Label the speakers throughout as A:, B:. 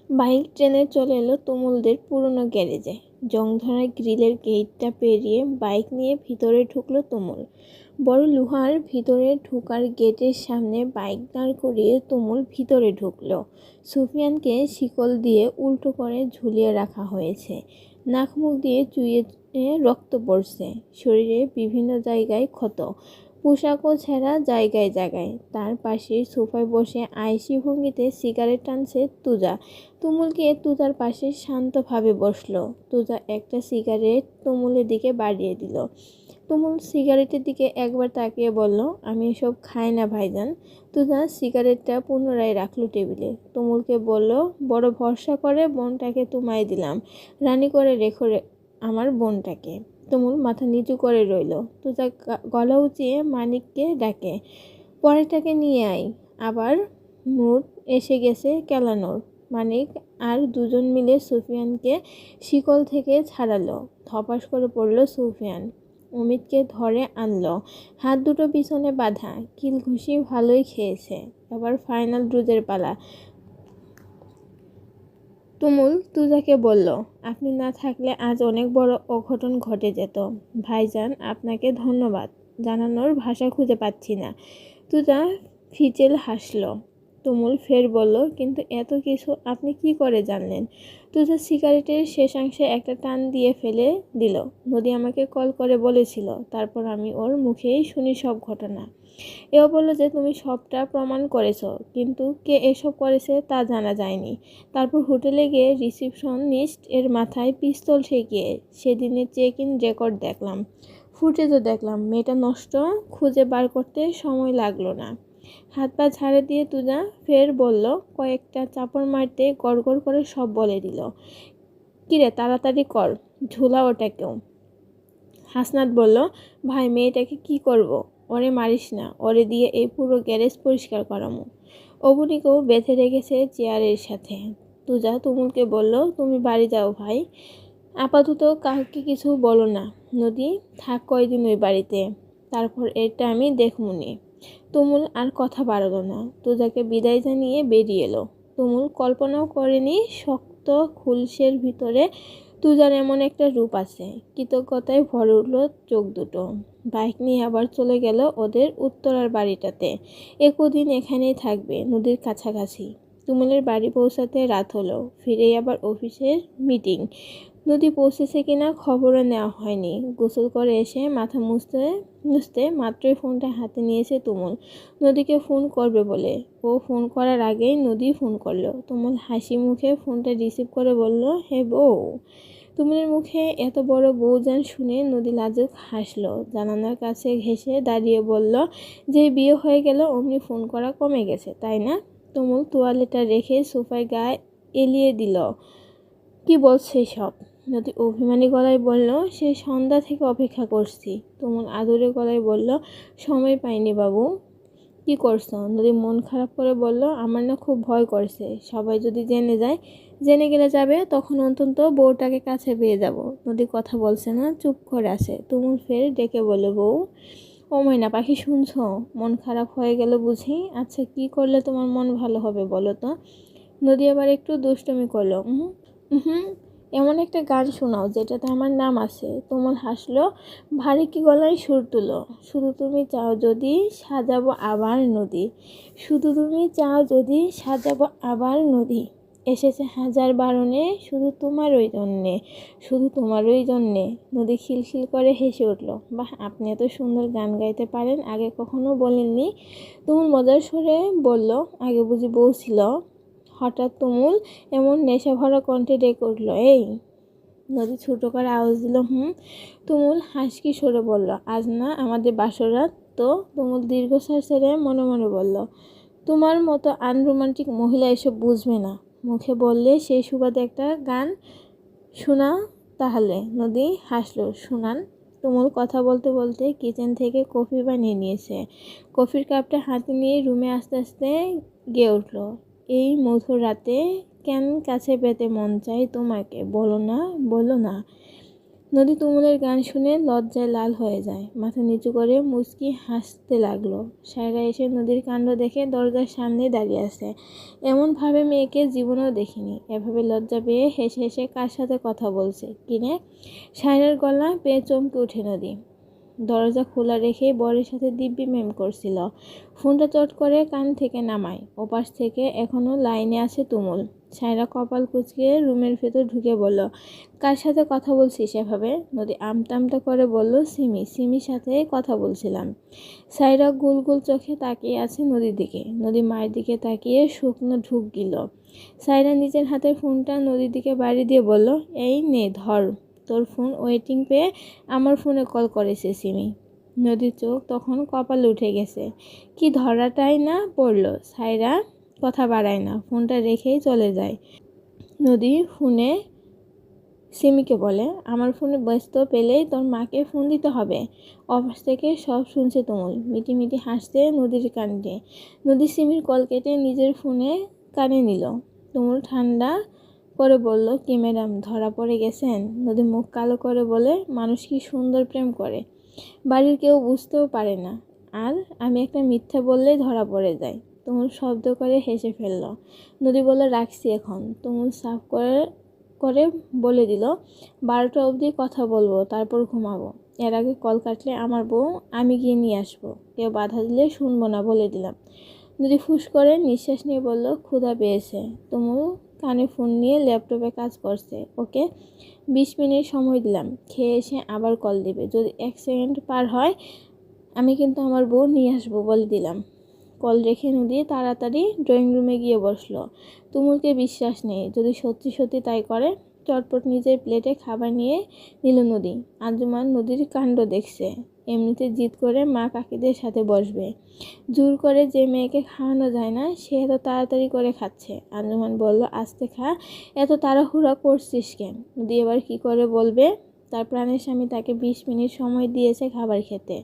A: Bike ট্রেনে চলে এলো তুমুলদের পুরনো গ্যারেজে। জংধরা গ্রিলের গেটটা পেরিয়ে বাইক নিয়ে ভিতরে ঢুকলো তুমুল। বড় লোহার ভিতরে ঢুকার গেটের সামনে বাইক দাঁড় করিয়ে তুমুল ভিতরে ঢুকলো। সুফিয়ানকে শিকল দিয়ে উল্টো করে ঝুলিয়ে রাখা হয়েছে। নাক মুখ দিয়ে চুইয়ে রক্ত পড়ছে। শরীরে বিভিন্ন জায়গায় ক্ষত, পোশাকও ছেঁড়া জায়গায় জায়গায়। তার পাশে সোফায় বসে আয়েসি ভঙ্গিতে সিগারেট টানছে তুজা। তুমুলকে তুজার পাশে শান্তভাবে বসলো। তুজা একটা সিগারেট তুমুলের দিকে বাড়িয়ে দিল। তুমুল সিগারেটের দিকে একবার তাকিয়ে বলল, আমি এসব খাই না ভাইজান। তুজা সিগারেটটা পুনরায় রাখলো টেবিলে। তুমুলকে বলল, বড় ভরসা করে বোনটাকে তোমায় দিলাম, রানী করে রেখো আমার বোনটাকে। তুমুল মাথা নিচু করে রইল। তুজা গলা উঁচিয়ে মানিককে ডাকে, পরেরটাকে নিয়ে আয়। আবার মুড এসে গেছে কেলানোর। মানিক আর দুজন মিলে সুফিয়ানকে শিকল থেকে ছাড়ালো। ধপাস করে পড়ল সুফিয়ান। অমিতকে ধরে আনলো। হাত দুটো পিছনে বাঁধা। কিল ঘুষি ভালোই খেয়েছে। এবার ফাইনাল ডোজের পালা। তুমুল তুজাকে বলল, আপনি না থাকলে আজ অনেক বড় অঘটন ঘটে যেত। ভাইজান, আপনাকে ধন্যবাদ জানানোর ভাষা খুঁজে পাচ্ছি না। তুজা ফিচেল হাসল। তুমুল ফের বলল, কিন্তু এত কিছু আপনি কি করে জানলেন? তুজা সিগারেটের শেষাংশে একটা টান দিয়ে ফেলে দিল। নদী আমাকে কল করে বলেছিল, তারপর আমি ওর মুখেই শুনি সব ঘটনা। এও বলল যে তুমি সবটা প্রমাণ করেছো, কিন্তু কে এসব করেছে তা জানা যায়নি। তারপর হোটেলে গিয়ে রিসিপশনিস্ট এর মাথায় পিস্তল ঠেকিয়ে সেদিনের চেক ইন রেকর্ড দেখলাম, ফুটেজও দেখলাম। মেয়েটা নষ্ট, খুঁজে বার করতে সময় লাগলো না। হাত পা ঝাড়ে দিয়ে তুজা ফের বলল, কয়েকটা চাপড় মারতে গড়গড় করে সব বলে দিল। কিরে, তাড়াতাড়ি কর, ঝুলা ওটাকেও। হাসনাত বলল, ভাই মেয়েটাকে কি করব? ওরে মারিস না, ওরে দিয়ে এই পুরো গ্যারেজ পরিষ্কার করামু। অবনীকেও বেঁধে রেখেছে চেয়ারের সাথে। তুজা তুমুলকে বলল, তুমি বাড়ি যাও ভাই, আপাতত কাউকে কিছু বলো না। নদী থাক কয়দিন ওই বাড়িতে, তারপর এটা আমি দেখমুনি। তুমুল আর কথা বাড়ালো না। তুজাকে বিদায় জানিয়ে বেরিয়ে এলো। তুমুল কল্পনাও করেনি শক্ত খুলসের ভিতরে তুজার এমন একটা রূপ আছে। কৃতজ্ঞতায় ভরে উঠল চোখ দুটো। বাইক নিয়ে আবার চলে গেল ওদের উত্তরার বাড়িটাতে। একদিন এখানেই থাকবে, নদীর কাছাকাছি। তুমুলের বাড়ি পৌঁছাতে রাত হলো। ফিরেই আবার অফিসের মিটিং। নদী পৌঁছেছে কিনা খবরও নেওয়া হয়নি। গোসল করে এসে মাথা মুছতে মুছতে মাত্রই ফোনটা হাতে নিয়েছে তুমুল, নদীকে ফোন করবে বলে। ও ফোন করার আগেই নদী ফোন করলো। তুমুল হাসি মুখে ফোনটা রিসিভ করে বলল, হে বউ। তুমুলের মুখে এত বড় বউজান শুনে নদী লাজুক হাসলো। জানালার কাছে ঘেঁষে দাঁড়িয়ে বলল, যে বিয়ে হয়ে গেল অমনি ফোন করা কমে গেছে, তাই না? তুমুল তোয়ালেটা রেখে সোফায় গায়ে এলিয়ে দিল। কি বলছে সব? নদী অভিমানী গলায় বলল, সে সন্ধ্যা থেকে অপেক্ষা করছি। তুমুল আদুরে গলায় বলল, সময় পাইনি বাবু। কি করছো? নদী মন খারাপ করে বলল, আমার না খুব ভয় করছে। সবাই যদি জেনে যায়, জেনে গেলে যাবে, তখন অন্তত বউটাকে কাছে পেয়ে যাব। নদী কথা বলছে না, চুপ করে আছে। তুমুল ফের ডেকে বলে, বউ ও ময়না পাখি, শুনছো? মন খারাপ হয়ে গেল বুঝি? আচ্ছা, কি করলে তোমার মন ভালো হবে বলো তো? নদী আবার একটু দুষ্টুমি করলো। হুম, এমন একটা গান শোনাও যেটাতে আমার নাম আছে। তুমুল হাসলো। ভারী কি গলায় সুর তুলো, শুধু তুমি চাও যদি সাজাবো আবার নদী, শুধু তুমি চাও যদি সাজাবো আবার নদী, এসেছে হাজার বারণে শুধু তোমার ওই জন্যে, শুধু তোমার ওই জন্যে। নদী খিলখিল করে হেসে উঠল। বাহ, আপনি এত সুন্দর গান গাইতে পারেন, আগে কখনো বলেননি। তুমুল মজার সুরে বলল, আগে বুঝি বউ ছিল? হঠাৎ তুমুল এমন নেশা ভরা কণ্ঠে ডেকে উঠল, এই। নদী ছোটো করে আওয়াজ দিল, তুমুল হাসকি সরে বলল, আজ না আমাদের বাসরাত তো? তুমুল দীর্ঘশ্বাস ছেড়ে মনে মনে বলল, তোমার মতো আনরোমান্টিক মহিলা এসব বুঝবে না। মুখে বললে সেই সুবাদে একটা গান শোনা তাহলে। নদী হাসলো, শোনান। তুমুল কথা বলতে বলতে কিচেন থেকে কফি বানিয়ে নিয়েছে। কফির কাপটা হাতে নিয়ে রুমে আস্তে আস্তে গেয়ে উঠল, এই মধুর রাতে কেন কাছে পেতে মন চাই তোমাকে, বলো না, বলো না। নদী তুমুলের গান শুনে লজ্জায় লাল হয়ে যায়, মাথা নিচু করে মুচকি হাসতে লাগলো। সায়রা এসে নদীর কাণ্ড দেখে দরজার সামনে দাঁড়িয়ে আছে। এমনভাবে মেয়েকে জীবনেও দেখিনি। এভাবে লজ্জা পেয়ে হেসে হেসে কার সাথে কথা বলছে কিনে সায়রার গলা পেয়ে চমকে ওঠে নদী। দরজা খোলা রেখেই বরের সাথে দিব্যি মেম করছিল। ফোনটা চট করে কান থেকে নামায়। ওপাশ থেকে এখনো লাইনে আছে তুমুল। সায়রা কপাল কুঁচকে রুমের ভেতর ঢুকে বলল, কার সাথে কথা বলছিস এভাবে? নদী আমতা আমতা করে বলল, সিমির সাথে কথা বলছিলাম। সায়রা গোল গোল চোখে তাকিয়ে আছে নদীর দিকে। নদী মায়ের দিকে তাকিয়ে শুকনো ঢুক গিল। সায়রা নিজের হাতের ফোনটা নদীর দিকে বাড়ি দিয়ে বলল, এই নে ধর, তোর ফোন ওয়েটিং পেয়ে আমার ফোনে কল করেছে সিমি। নদীর চোখ তখন কপালে উঠে গেছে। কি ধরাটাই না পড়ল। সায়রা কথা বাড়ায় না, ফোনটা রেখেই চলে যায়। নদী ফোনে সিমিকে বলে, আমার ফোনে ব্যস্ত পেলেই তোর মাকে ফোন দিতে হবে। অফিস থেকে সব শুনছে তুমুল। মিটি মিটি হাসতে নদীর কাণ্ডে। নদী সিমির কল কেটে নিজের ফোনে কানে নিল। তুমুল ঠান্ডা করে বলল, কি ম্যাডাম ধরা পড়ে গেছেন? নদী মুখ কালো করে বলে, মানুষ কি সুন্দর প্রেম করে, বাড়ির কেউ বুঝতেও পারে না, আর আমি একটা মিথ্যা বললেই ধরা পড়ে যায়। তুমুল শব্দ করে হেসে ফেলল। নদী বলল, রাখছি এখন। তুমুল সাফ করে করে বলে দিল, 12টা অবধি কথা বলবো, তারপর ঘুমাবো। এর আগে কল কাটলে আমার বউ আমি গিয়ে নিয়ে আসবো, কেউ বাধা দিলে শুনবো না বলে দিলাম। নদী ফুস করে নিঃশ্বাস নিয়ে বলল, ক্ষুধা পেয়েছে। তুমুল কানে ফোন নিয়ে ল্যাপটপে কাজ করছে। ওকে 20 মিনিট সময় দিলাম, খেয়ে এসে আবার কল দিবে। যদি 1 সেকেন্ড পার হয় আমি কিন্তু আমার বউ নিয়ে আসবো বলে দিলাম। কল রেখে নদী তাড়াতাড়ি ড্রয়িং রুমে গিয়ে বসলো। তুমুলকে বিশ্বাস নেই, যদি সত্যি সত্যি তাই করে। চটপট নিজের প্লেটে খাবার নিয়ে নিল নদী। আঞ্জুমান নদীর কাণ্ড দেখছে। এমনিতে জিদ করে মা কাকিদের সাথে বসবে, জোর করে যে মেয়েকে খাওয়ানো যায় না সে এত তাড়াতাড়ি করে খাচ্ছে। আঞ্জুমান বলল, আস্তে খা, এত তাড়াহুড়া করছিস কেন? নদী এবার কি করে বলবে তার প্রাণের স্বামী তাকে 20 মিনিট সময় দিয়েছে খাবার খেতে।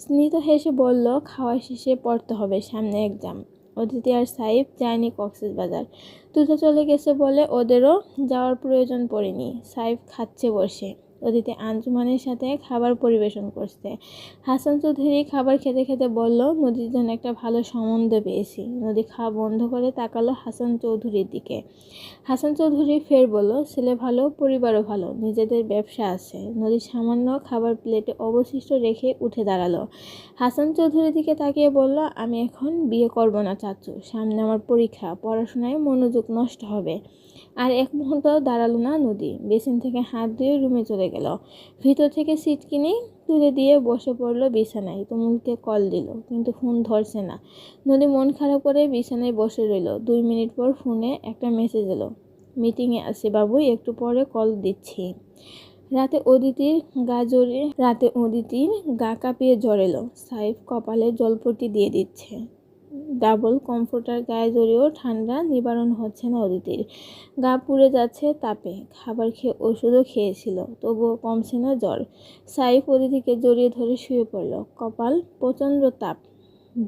A: স্মিত হেসে বলল, খাওয়া শেষে পড়তে হবে, সামনে এক্সাম। অদিতি আর সাইফ যায়নি কক্সবাজার। তুতা চলে গেছে বলে ওদেরও যাওয়ার প্রয়োজন পড়েনি। সাইফ খাচ্ছে বসে। অদিতি আঞ্জুমানের সাথে খাবার পরিবেশন করছে। হাসান চৌধুরী খাবার খেতে খেতে বলল, নদীর জন্য একটা ভালো সম্বন্ধ পেয়েছি। নদী খাওয়া বন্ধ করে তাকালো হাসান চৌধুরীর দিকে। হাসান চৌধুরী ফের বলল, ছেলে ভালো, পরিবারও ভালো, নিজেদের ব্যবসা আছে। নদী সামান্য খাবার প্লেটে অবশিষ্ট রেখে উঠে দাঁড়ালো। হাসান চৌধুরীর দিকে তাকিয়ে বলল, আমি এখন বিয়ে করব না চাচু, সামনে আমার পরীক্ষা, পড়াশোনায় মনোযোগ নষ্ট হবে। আর এক মুহূর্ত দাঁড়ালো না নদী। বেসিন থেকে হাত ধুয়ে রুমে চলে গেল। ভিতর থেকে সিট কিনে তুলে দিয়ে বসে পড়লো বিছানায়। তুমুলকে কল দিল, কিন্তু ফোন ধরছে না। নদী মন খারাপ করে বিছানায় বসে রইল। 2 মিনিট পর ফোনে একটা মেসেজ এলো, মিটিংয়ে আছি বাবু, একটু পরে কল দিচ্ছি। রাতে অদিতির গা কাঁপিয়ে জ্বর এলো। সাইফ কপালে জলপট্টি দিয়ে দিচ্ছে। ডাবল কমফোর্টার গায়ে জড়িয়েও ঠান্ডা নিবারণ হচ্ছে না অদিতির। গা পুড়ে যাচ্ছে তাপে। খাবার খেয়ে ওষুধও খেয়েছিল, তবুও কমছে না জ্বর। সাইফ অদিতিকে জড়িয়ে ধরে শুয়ে পড়ল। কপাল প্রচণ্ড তাপ।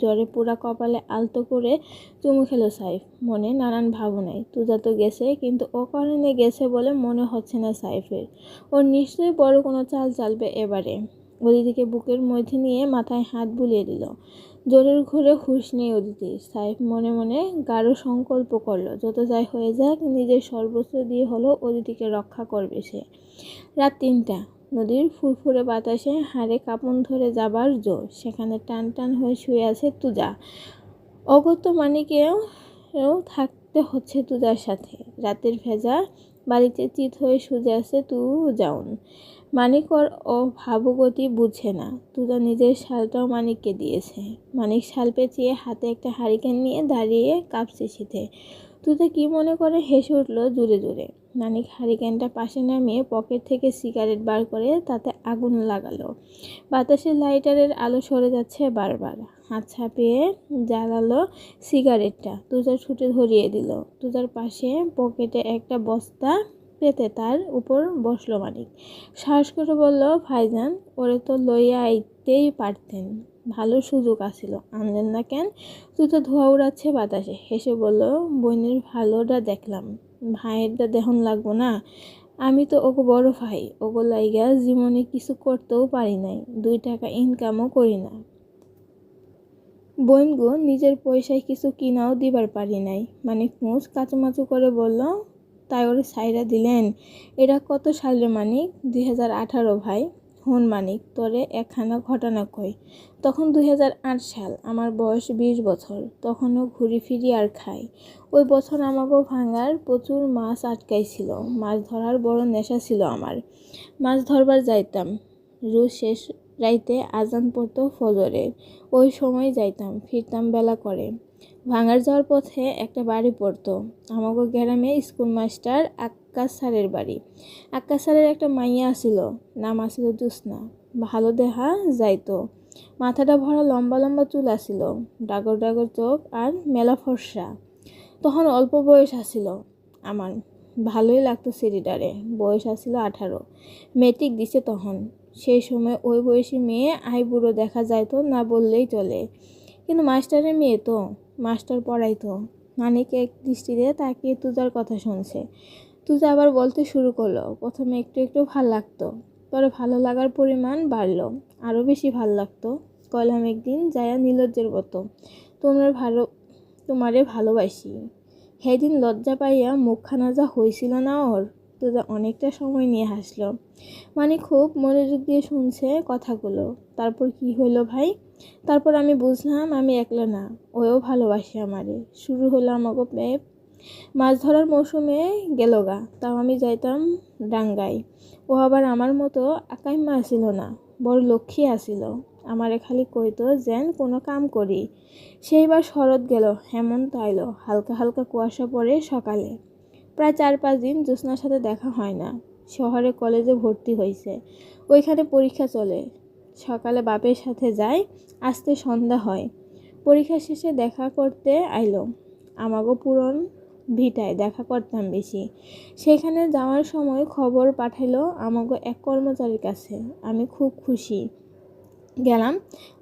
A: জ্বরে পুরা কপালে আলতো করে চুমু খেলো সাইফ। মনে নানান ভাবনায়। তুজা তো গেছে, কিন্তু ও কারণে গেছে বলে মনে হচ্ছে না সাইফের। ওর নিশ্চয়ই বড় কোনো চাল চালবে এবারে। অদিতিকে বুকের মধ্যে নিয়ে মাথায় হাত বুলিয়ে দিল। জ্বরের ঘোরে হুঁশ নেই অদিতির। সাইফ মনে মনে গাঢ় সংকল্প করলো, যত যাই হয়ে যাক নিজের সর্বোচ্চ দিয়ে হলো অদিতিকে রক্ষা করবে সে। রাত 3টা। নদীর ফুরফুরে বাতাসে হাড়ে কাঁপন ধরে যাবার জোর। সেখানে টান টান হয়ে শুয়ে আছে তুজা। অগত্য মানিকেও থাকতে হচ্ছে তুজার সাথে। রাতের ভেজা বাড়িতে চিত হয়ে শুয়ে আছে তুজাউন। মানিক ওর ভাবগতি বুঝে না। তুজা নিজের শালটাও মানিককে দিয়েছে। মানিক শাল পেঁচিয়ে হাতে একটা হারিকেন নিয়ে দাঁড়িয়ে কাঁপছে শীতে। তুজা কি মনে করে হেসে উঠল জোরে জোরে। মানিক হারিকেনটা পাশে নামিয়ে পকেট থেকে সিগারেট বার করে তাতে আগুন লাগালো। বাতাসে লাইটারের আলো সরে যাচ্ছে বারবার। হাত ছাপিয়ে জ্বালালো সিগারেটটা। তুজার ছুটে ধরিয়ে দিল। তুজার পাশে পকেটে একটা বস্তা পেতে তার উপর বসলো মানিক। সাহস করে বলল, ভাইজান, ওরে তো লইয়া আইতেই পারতেন, ভালো সুযোগ আসিল, আনলেন না কেন? তুই তো ধোঁয়া উড়াচ্ছে বাতাসে। হেসে বলল, বোনের ভালোটা দেখলাম, ভাইয়েরটা দেহন লাগবো না? আমি তো ওগো বড় ভাই, ওগো লাইগা জীবনে কিছু করতেও পারি নাই, 2 টাকা ইনকামও করি না। বোনগো নিজের পয়সায় কিছু কিনাও দিবার পারি নাই। মানিক মুখ কাচুমাচু করে বলল, তাই ওরে সাইরা দিলেন? এটা কত সালে মানিক? 2018 ভাই। হুন মানিক, তোরে একখানা ঘটনা কই। তখন 2008 সাল, আমার বয়স 20 বছর। তখনও ঘুরি ফিরি আর খাই। ওই বছর আমাকেও ভাঙার প্রচুর মাছ আটকাইছিল। মাছ ধরার বড় নেশা ছিল আমার। মাছ ধরবার যাইতাম। রোজ শেষ রাইতে আজান পড়তো ফজরের। ওই সময় যাইতাম, ফিরতাম বেলা করে। ভাঙার যাওয়ার পথে একটা বাড়ি পড়তো। আমাগো গ্রামে স্কুল মাস্টার আক্কাস স্যারের বাড়ি। আক্কাস স্যারের একটা মাইয়া আছিল, নাম আছিল জোৎস্না। ভালো দেখা যাইতো। মাথাটা ভরা লম্বা লম্বা চুল আছিল, ডাগর ডাগর চোখ আর মেলা ফর্সা। তখন অল্প বয়স আছিল আমার। ভালোই লাগতো ছেলেটারে। বয়স আছিল 18। মেট্রিক দিছে তখন। সেই সময় ওই বয়সী মেয়ে আইবুড়ো দেখা যাইতো না বললেই চলে। কিন্তু মাস্টারের মেয়ে তো, মাস্টার পড়াইতো। মানিক এক দৃষ্টিতে তাকিয়ে তুজার কথা শুনছে। তুজা আবার বলতে শুরু করলো, প্রথমে একটু একটু ভাল লাগতো, পরে ভালো লাগার পরিমাণ বাড়লো, আরও বেশি ভাল লাগতো। কইলাম একদিন যায়া নির্লজ্জের মতো, তোমারে ভালোবাসি। সেদিন লজ্জা পাইয়া মুখখানা যা হয়েছিল না ওর। তুজা অনেকটা সময় নিয়ে হাসলো। মানে খুব মনোযোগ দিয়ে শুনছে কথাগুলো। তারপর কি হইল ভাই? তারপর আমি বুঝলাম আমি একলা না, ওও ভালোবাসে আমারে। শুরু হলো আমাকে প্রেম। মাছ ধরার মৌসুমে গেলগা, তাও আমি যাইতাম ডাঙ্গায়। ও আবার আমার মতো আকাইম্মা আসিল না, বড় লক্ষ্মী আসিল। আমারে খালি কইতো যেন কোনো কাম করি। সেইবার শরৎ গেল, হেমন্ত আইলো, হালকা হালকা কুয়াশা পড়ে সকালে। প্রায় 4-5 দিন জ্যোৎস্নার সাথে দেখা হয় না। শহরে কলেজে ভর্তি হয়েছে, ওইখানে পরীক্ষা চলে। সকালে বাপের সাথে যায়, আসতে সন্ধ্যা হয়। পরীক্ষা শেষে দেখা করতে আইলো। আমাগো পুরন ভিটায় দেখা করতাম বেশি। সেখানে যাওয়ার সময় খবর পাঠাইলো আমাগো এক কর্মচারীর কাছে। আমি খুব খুশি। গেলাম,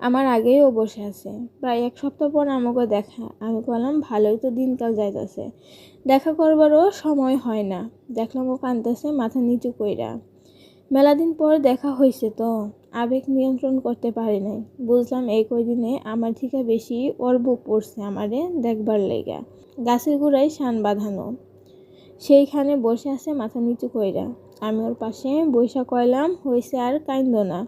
A: আমার আগেই ও বসে আছে। প্রায় 1 সপ্তাহ পর আমাকে দেখা। আমি বললাম ভালোই তো দিনকাল যাইতেছে, দেখা করবারও সময় হয় না। দেখলাম ও কাঁদতেছে মাথা নিচু কইরা। মেলা দিন পর দেখা হয়েছে তো, আবেগ নিয়ন্ত্রণ করতে পারি নাই। বুঝলাম এই কয়দিনে আমার থেকে বেশি ওর বুক পড়ছে আমারে দেখবার লেগা। গাছের গোড়ায় শান বাঁধানো, সেইখানে বসে আছে মাথা নিচু কইরা। আমি ওর পাশে বইসা কইলাম, হইছে আর কাইন্দো না।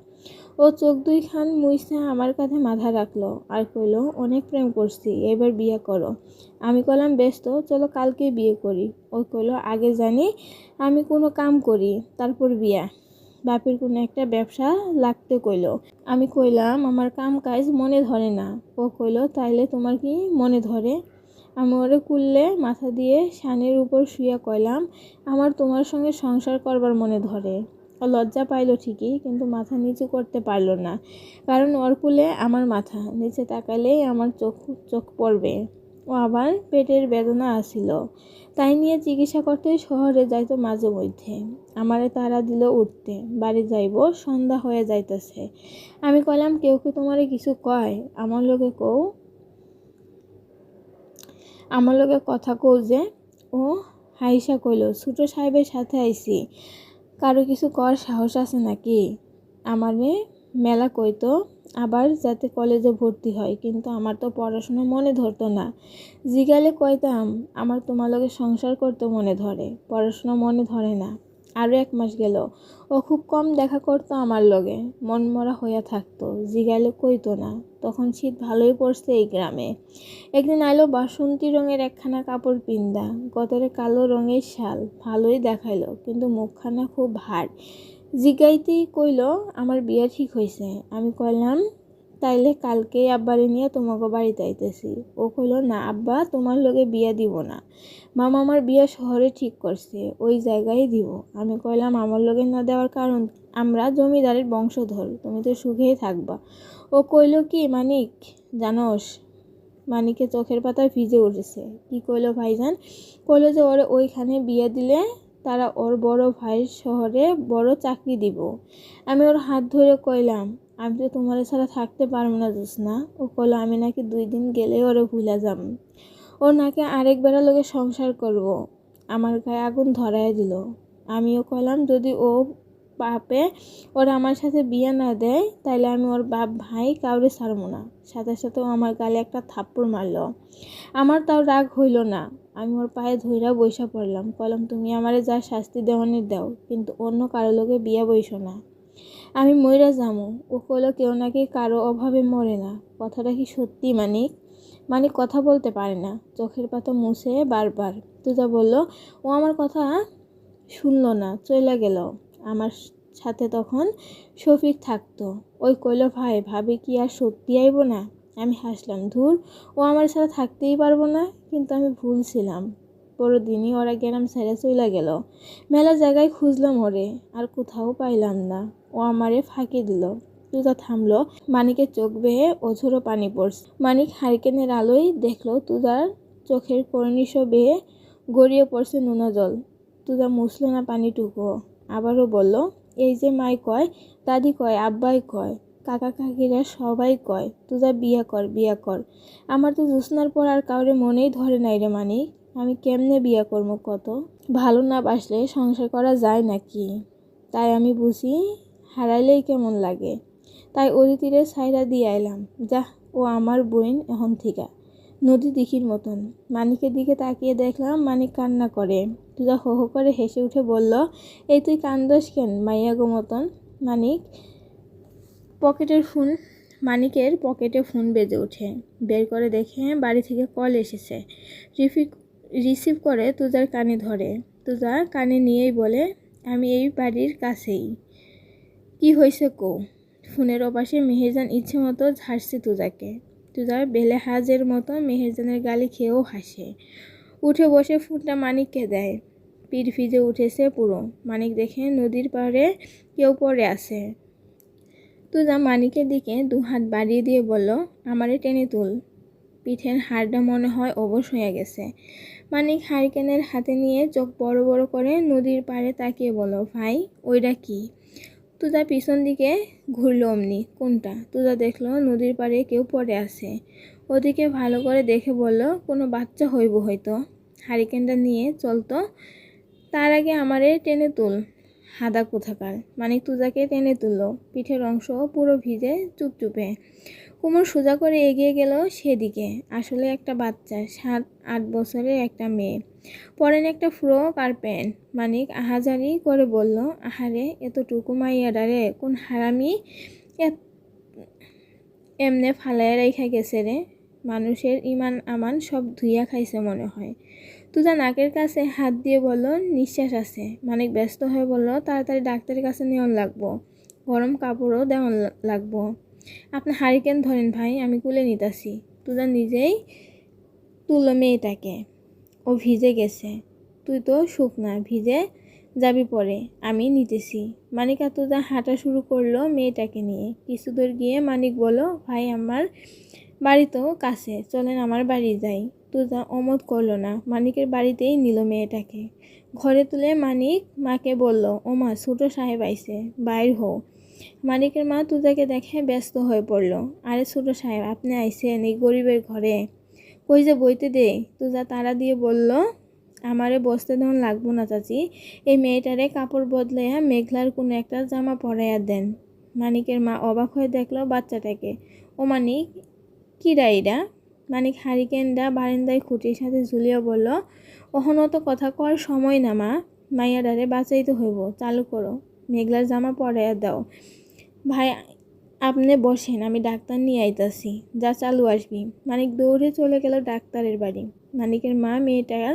A: ও চোখ 2খান মুইসা আমার কাঁধে মাথা রাখলো আর কইলো, অনেক প্রেম করছি, এবার বিয়ে করো। আমি কইলাম বেশ তো, চলো কালকে বিয়ে করি। ও কইলো আগে জানি আমি কোনো কাম করি, তারপর বিয়া। বাপের কোনো একটা ব্যবসা লাগতে কইলো। আমি কইলাম আমার কাম কাজ মনে ধরে না। ও কইলো তাইলে তোমার কি মনে ধরে? আমি ওরে কুললে মাথা দিয়ে শানের উপর শুয়ে কইলাম, আমার তোমার সঙ্গে সংসার করবার মনে ধরে। ও লজ্জা পাইল ঠিকই, কিন্তু মাথা নিচু করতে পারল না, কারণ ওর কুলে আমার মাথা। নিচে তাকালেই আমার চোখ চোখ পড়বে। ও আবার পেটের বেদনা আসিল, তাই নিয়ে চিকিৎসা করতে শহরে যাইতো মাঝে মধ্যে। আমারে তাড়া দিল উঠতে, বাড়ি যাইব, সন্ধ্যা হয়ে যাইতেছে। আমি কইলাম কেউ কি তোমারে কিছু কয়? আমার লগে কথা কও যে। ও হাইসা কইল, ছোট সাহেবের সাথে আইছি, কারো কিছু কর সাহস আছে নাকি? আমারে মেলা কইতো আবার যাতে কলেজে ভর্তি হয়, কিন্তু আমার তো পড়াশোনা মনে ধরতো না। জিগালে কইতাম আমার তোমার লগে সংসার করতে মনে ধরে, পড়াশোনা মনে ধরে না। আরও 1 মাস গেল, ও খুব কম দেখা করতো আমার লগে, মনমরা হইয়া থাকতো। জিগালে কইতো না। তখন শীত ভালোই পড়ছে এই গ্রামে। একদিন আইলো বাসন্তী রঙের একখানা কাপড় পিন্দা, গতরে কালো রঙের শাল। ভালোই দেখাইলো, কিন্তু মুখখানা খুব ভার। জিগাইতেই কইল আমার বিয়া ঠিক হয়েছে। আমি কইলাম তাইলে কালকেই আব্বারে নিয়ে তোমাকে বাড়িতে আইতেছি। ও কইল না আব্বা, তোমার লগে বিয়া দিব না, মামা আমার বিয়া শহরে ঠিক করছে, ওই জায়গায় দিব। আমি কইলাম আমার লগে না দেওয়ার কারণ, আমরা জমিদারের বংশধর, তুমি তো সুখেই থাকবা। ও কইল কি মানিক জানোস? মানিকের চোখের পাতায় ভিজে উঠেছে। কি কইল ভাইজান? কইল যে ওরে ওইখানে বিয়ে দিলে তারা ওর বড় ভাইয়ের শহরে বড় চাকরি দিব। আমি ওর হাত ধরে কইলাম আমি তো তোমার ছাড়া থাকতে পারবো না জোৎস্না। ও কইল আমি নাকি 2 দিন গেলে ওরে ভুলে যাম, ও নাকি আরেক বেড়া লোকে সংসার করব। আমার গায়ে আগুন ধরায় দিল। আমিও কইলাম যদি ও বাপে ওরা আমার সাথে বিয়ে না দেয় তাইলে আমি ওর বাপ ভাই কাউরে ছাড়বো না। সাথে সাথে ও আমার গালে একটা থাপ্পড় মারলো। আমার তাও রাগ হইল না, আমি ওর পায়ে ধইরা বইসা পড়লাম, কইলাম তুমি আমারে যা শাস্তি দেওয়ানির দাও, কিন্তু অন্য কারো লোকে বিয়া বইসো না, আমি মইরা যামু। ও কইল কেউ নাকি কারো অভাবে মরে না, কথাটা কি সত্যি মানিক? মানিক কথা বলতে পারে না, চোখের পাতা মুছে বারবার। তুজা বলল ও আমার কথা শুনল না, চইলা গেল। আমার সাথে তখন শফিক থাকতো। ওই কইল ভাই ভাবি কি আর সত্যি আইব না? আমি হাসলাম, ধুর, ও আমার সাথে থাকতেই পারবো না। কিন্তু আমি ভুল ছিলাম। পরের দিনই ওরা গ্রাম ছেড়ে চইলা গেল। মেলা জায়গায় খুঁজলাম ওরে, আর কোথাও পাইলাম না। ও আমারে ফাঁকি দিল। তুজা থামলো, মানিকের চোখ বেয়ে অঝোরো পানি পড়ছে। মানিক হারিকেনের আলোয় দেখলো তুজার চোখের কর্নিশ বেয়ে গড়িয়ে পড়ছে নোনা জল। তুজা মুছল না পানিটুকু, আবারও বলল, এই যে মাই কয়, দাদি কয়, আব্বাই কয়, কাকা কাকিরা সবাই কয় তুজা বিয়া কর বিয়া কর। আমার তো জ্যোৎস্নার পর আর কাউরে মনেই ধরে নাই রে মানিক। আমি কেমনে বিয়া করবো কত? ভালো না বাসলে সংসার করা যায় নাকি? তাই আমি বুঝি হারাইলেই কেমন লাগে। তাই অদিতিরে ছাইরা দিয়ে আইলাম। যাহ, ও আমার বোন এখন থিকা, নদী দিঘির মতন। মানিকের দিকে তাকিয়ে দেখলাম মানিক কান্না করে। তুজা হো হো করে হেসে উঠে বলল, এই তুই কান্দোস কেন মাইয়াগো মতন? মানিক পকেটের ফোন মানিকের পকেটে ফোন বেজে ওঠে। বের করে দেখে বাড়ি থেকে কল এসেছে। রিসিভ করে তুজার কানে ধরে। তুজা কানে নিয়েই বলে, আমি এই বাড়ির কাছেই, কি হয়েছে কো? ফোনের ওপাশে মেহেরজান ইচ্ছে মতো ঝাড়ছে তুজাকে। তুজার বেলে হাজের মতো মেহেরজানের গালি খেয়েও হাসে। উঠে বসে ফোনটা মানিককে দেয়। পিঠ ভিজে উঠেছে পুরো। মানিক দেখে নদীর পাড়ে কেউ পড়ে আছে। তুজা মানিকের দিকে দু হাত বাড়িয়ে দিয়ে বলল, আমারে টেনে তুল, পিঠের হাড়টা মনে হয় অবশ হয়ে গেছে। মানিক হারিকেনের হাতে নিয়ে চোখ বড় বড় করে নদীর পাড়ে তাকিয়ে বলল, ভাই ওইটা কি? তুজা পিছন দিকে ঘুরলো অমনি। কোনটা? তুজা দেখলো নদীর পাড়ে কেউ পড়ে আছে। ওদিকে ভালো করে দেখে বলল, কোনো বাচ্চা হইব হয়তো। হারিকেনটা নিয়ে চলতো, তার আগে আমারে টেনে তুল হাদা কোথাকার। মানিক তুজাকে টেনে তুললো। পিঠের অংশ পুরো ভিজে চুপচুপে। কোমর সোজা করে এগিয়ে গেল সেদিকে। আসলে একটা বাচ্চা, 7-8 বছরের একটা মেয়ে। পরেন একটা ফ্রক আর প্যান্ট। মানিক আহাজারি করে বলল, আহারে এতটুকু মাইয়াডারে কোন হারামি এমনে ফালাইয়া রাইখা গেছে রে। মানুষের ইমান আমান সব ধুইয়া খাইছে মনে হয়। তুজা নাকের কাছে হাত দিয়ে বলল, নিঃশ্বাস আছে। মানিক ব্যস্ত হয়ে বলল, তাড়াতাড়ি ডাক্তারের কাছে নেওয়ান লাগবো, গরম কাপড়ও দেওয়ান লাগবো। আপনি হারিকেন ধরেন ভাই, আমি কুলে নিতাছি। তুজা নিজেই তুলল মেয়েটাকে। ও ভিজে গেছে, তুই তো শুকনা, ভিজে যাবি পরে, আমি নিতেছি। মানিক আর তুজা হাঁটা শুরু করলো মেয়েটাকে নিয়ে। কিছু দূর গিয়ে মানিক বলল, ভাই আমার বাড়ি তো কাছে, চলেন আমার বাড়ি যাই। তুজা অমত করলো না, মানিকের বাড়িতেই নিল মেয়েটাকে। ঘরে তুলে মানিক মাকে বলল, ও মা, ছোট সাহেব আইছে, বাইর হও। মানিকের মা তুজাকে দেখে ব্যস্ত হয়ে পড়ল। আরে ছোট সাহেব, আপনি আইছেন এই গরিবের ঘরে, কই যে বইতে দে। তুজা তাড়া দিয়ে বলল, আমারে বসতে দেওয়ান লাগবো না চাচি, এই মেয়েটারে কাপড় বদলাইয়া মেঘলার কোনো একটা জামা পরাইয়া দেন। মানিকের মা অবাক হয়ে দেখলো বাচ্চাটাকে। ও মানিক, কি ডাইরা? মানিক হারিকেনটা বারান্দায় খুঁটির সাথে ঝুলিয়ে বলল, ওহনও তো কথা কওয়ার সময় না মা, মাইয়াডারে বাঁচাইতে হইব, চালু করো, মেঘলার জামা পরাইয়া দাও। ভাই আপনি বসেন, আমি ডাক্তার নিয়ে আইতাছি, যা চালু আসবি। মানিক দৌড়ে চলে গেল ডাক্তারের বাড়ি। মানিকের মা মেয়েটার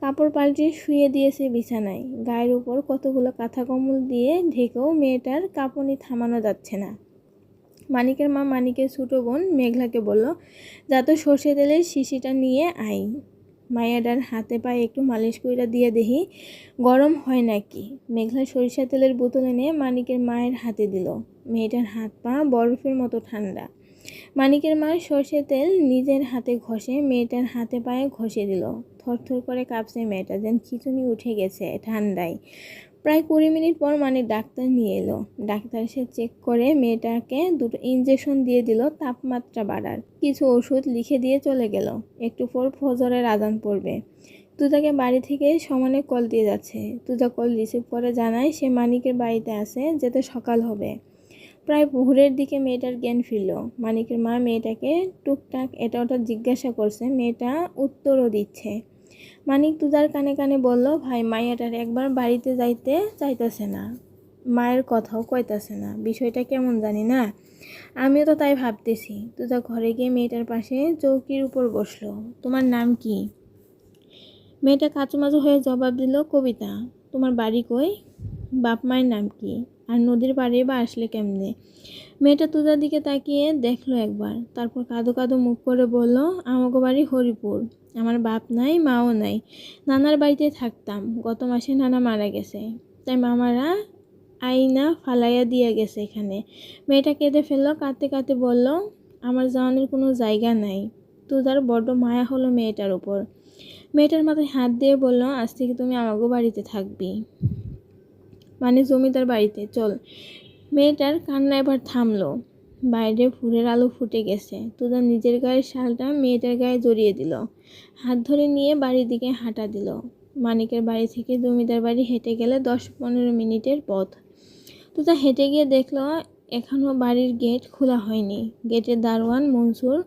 A: কাপড় পাল্টে শুয়ে দিয়েছে বিছানায়। গায়ের উপর কতগুলো কাঁথা কম্বল দিয়ে ঢেকেও মেয়েটার কাঁপুনি থামানো যাচ্ছে না। মানিকের মা মানিকের ছোটো বোন মেঘলাকে বলল, যা তো সর্ষে তেলের শিশিটা নিয়ে আই, মায়াডার হাতে পায়ে একটু মালিশ কইরা দিয়ে দেখি গরম হয় নাকি। মেঘলা সরিষা তেলের বোতল এনে মানিকের মায়ের হাতে দিল। মেয়েটার হাত পা বরফের মতো ঠান্ডা। মানিকের মা সর্ষে তেল নিজের হাতে ঘষে মেয়েটার হাতে পায়ে ঘষে দিল। থরথর করে কাঁপছে মেয়েটা, যেন খিঁচুনি উঠে গেছে ঠান্ডায়। প্রায় 20 মিনিট পর মানিক ডাক্তার নিয়ে এলো। ডাক্তার এসে চেক করে মেয়েটাকে 2টো ইঞ্জেকশন দিয়ে দিল তাপমাত্রা বাড়ার। কিছু ওষুধ লিখে দিয়ে চলে গেল। একটু পর ফজরের আজান পড়বে। তুজাকে বাড়ি থেকে সমানে কল দিয়ে যাচ্ছে। তুজা কল রিসিভ করে জানায় সে মানিকের বাড়িতে আছে, যেতে সকাল হবে। প্রায় ভোরের দিকে মেয়েটার জ্ঞান ফিরল। মানিকের মা মেয়েটাকে টুকটাক এটা ওটা জিজ্ঞাসা করছে, মেয়েটা উত্তরও দিচ্ছে। মানিক তুজার কানে কানে বলল, ভাই মাইয়াটার একবার বাড়িতে যাইতে চাইতেছে না, মায়ের কথাও কইতাছে না, বিষয়টা কেমন জানি না। আমিও তো তাই ভাবতেছি। তুজা ঘরে গিয়ে মেয়েটার পাশে চৌকির উপর বসলো। তোমার নাম কি? মেয়েটা কাচুমাচু হয়ে জবাব দিল, কবিতা। তোমার বাড়ি কই? বাপ মায়ের নাম কি? আর নদীর পাড়ে বা আসলে কেমনে? মেয়েটা তুজার দিকে তাকিয়ে দেখলো একবার, তারপর কাঁদো কাঁদো মুখ করে বলল, আমাকে বাড়ি হরিপুর। আমার বাপ নাই, মাও নাই। নানার বাড়িতে থাকতাম। গত মাসে নানা মারা গেছে, তাই মামারা আইনা ফালাইয়া দিয়া গেছে এখানে। মেয়েটা কেঁদে ফেললো, কাঁদতে কাঁদতে বলল, আমার যাওয়ানোর কোনো জায়গা নাই। তুজার বড্ড মায়া হলো মেয়েটার উপর। মেয়েটার মাথায় হাত দিয়ে বলল, আজ থেকে তুমি আমাকে বাড়িতে থাকবি, মানে জমিদার বাড়িতে, চল। মেয়েটার কান্না এবার থামলো। বাইরে ভোরের আলো ফুটে গেছে। তুজা নিজের গায়ের শালটা মেয়েটার গায়ে জড়িয়ে দিল, হাত ধরে নিয়ে বাড়ির দিকে হাঁটা দিল। মানিকের বাড়ি থেকে জমিদার বাড়ি হেঁটে গেলে 10-15 মিনিটের পথ। তুজা হেঁটে গিয়ে দেখলো এখনও বাড়ির গেট খোলা হয়নি। গেটের দারোয়ান মনসুর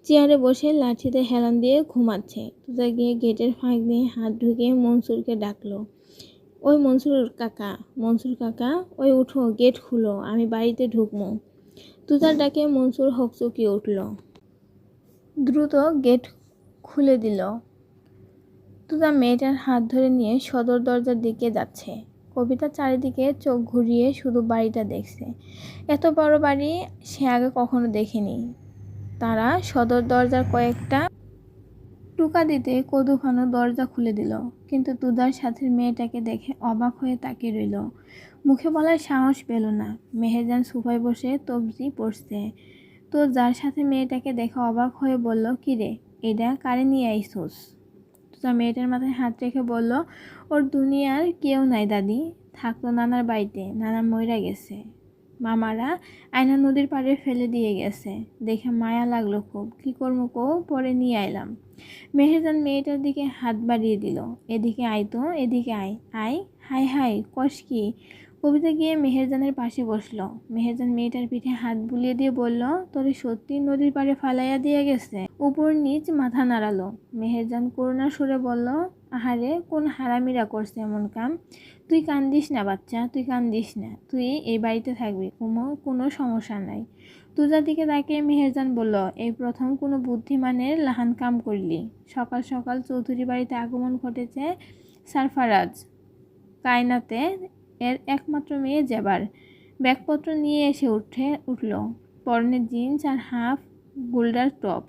A: চেয়ারে বসে লাঠিতে হেলান দিয়ে ঘুমাচ্ছে। তুজা গিয়ে গেটের ফাঁক দিয়ে হাত ঢুকিয়ে মনসুরকে ডাকলো, ওই মনসুর কাকা, মনসুর কাকা, ওই উঠো, গেট খুলো, আমি বাড়িতে ঢুকবো। তুজার ডাকে মনসুর হকচকিয়ে উঠল, দ্রুত গেট খুলে দিল। তুজা মেয়েটার হাত ধরে নিয়ে সদর দরজার দিকে যাচ্ছে। কবিতা চারিদিকে চোখ ঘুরিয়ে শুধু বাড়িটা দেখছে। এত বড় বাড়ি সে আগে কখনো দেখেনি। তারা সদর দরজার কয়েকটা টুকা দিতে কদুখানো দরজা খুলে দিল, কিন্তু তুজার সাথে মেয়েটাকে দেখে অবাক হয়ে তাকিয়ে রইল। মুখে বলার সাহস পেল না। মেহেরজান সোফায় বসে তবজি পড়ছে। তো যার সাথে মেয়েটাকে দেখে অবাক হয়ে বলল, কিরে, এটা কারে নিয়ে আইসোস? তুজা মেয়েটার মাথায় হাত রেখে বলল, ওর দুনিয়ার কেউ নাই দাদি, থাকতো নানার বাড়িতে, নানা মইরা গেছে। মামারা আয়না নদীর পাড়ে ফেলে দিয়ে গেছে, দেখে মায়া লাগলো খুব, কি করবো কো, পরে নিয়ে আইলাম। মেহেরজান মেয়েটার দিকে হাত বাড়িয়ে দিল, এদিকে আয় তো, এদিকে আয়, আয়। হাই হাই কষ কি? কবিতা গিয়ে মেহেরজানের পাশে বসলো। মেহেরজান মেয়েটার পিঠে হাত বুলিয়ে দিয়ে বলল, তোরে সত্যি নদীর পাড়ে ফালাইয়া দিয়ে গেছে? উপর নিচ মাথা নাড়ালো। মেহেরজান করুণার সুরে বলল, আহারে, কোন হারামিরা করছে এমন কাম? তুই কান্দিস না বাচ্চা, তুই কান্দিস না, তুই এই বাড়িতে থাকবি, কোনো সমস্যা নাই। তুজার দিকে তাকিয়ে মেহেরজান বলল, এই প্রথম কোনো বুদ্ধিমানের লাহান কাম করলি। সকাল সকাল চৌধুরী বাড়িতে আগমন ঘটেছে সারফারাজ, কায়নাতে এর একমাত্র মেয়ে জেবার। ব্যাগপত্র নিয়ে এসে উঠল। পরনে জিন্স আর হাফ গোল্ডার টপ,